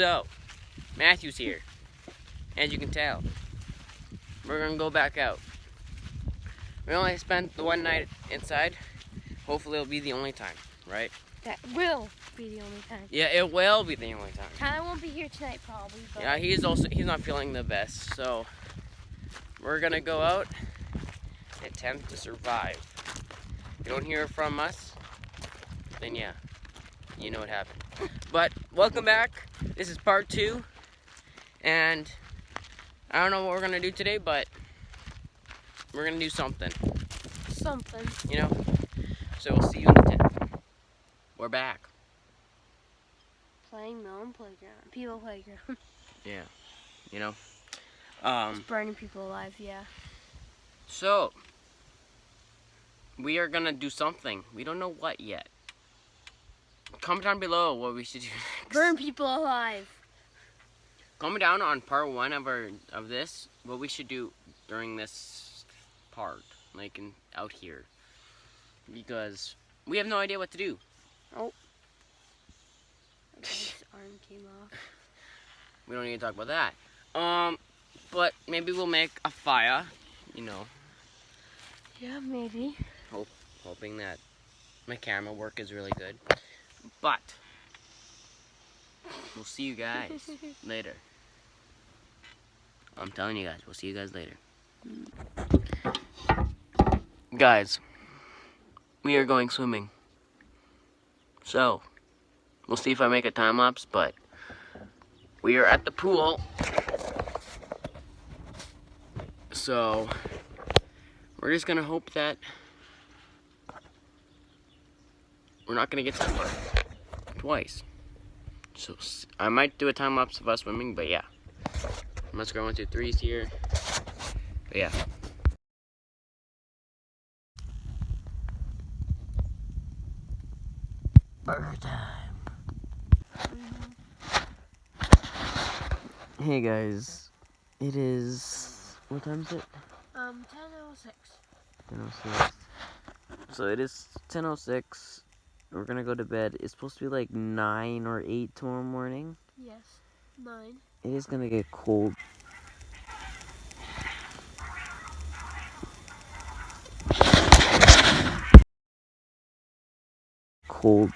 So, Matthew's here. As you can tell. We're gonna go back out. We only spent the one night inside. Hopefully it'll be the only time, right? That will be the only time. Yeah, it will be the only time. Tyler won't be here tonight probably, but... Yeah, he's not feeling the best, so we're gonna go out and attempt to survive. If you don't hear from us, then yeah, you know what happened. But welcome back. This is part 2, and I don't know what we're gonna do today, but we're gonna do something. Something. You know? So we'll see you in the tent. We're back. Playing Melon Playground. People Playground. Yeah. You know? Just burning people alive, yeah. So, we are gonna do something. We don't know what yet. Comment down below what we should do next. Burn people alive. Comment down on part 1 of this, what we should do during this part, like out here, because we have no idea what to do. Oh. His arm came off. We don't need to talk about that. But maybe we'll make a fire, you know. Yeah, maybe. Hoping that my camera work is really good. But we'll see you guys later. I'm telling you guys, we'll see you guys later. Guys, we are going swimming. So, we'll see if I make a time lapse, but we are at the pool. So, we're just gonna hope that we're not gonna get sunburned twice. So, I might do a time lapse of us swimming, but yeah. Let's go 1, 2, 3's here. But yeah. Burger time. Hey guys, it is, what time is it? 10:06. 10:06. So it is 10:06. We're gonna go to bed. It's supposed to be like 9 or 8 tomorrow morning. Yes, 9. It is gonna get cold. Cold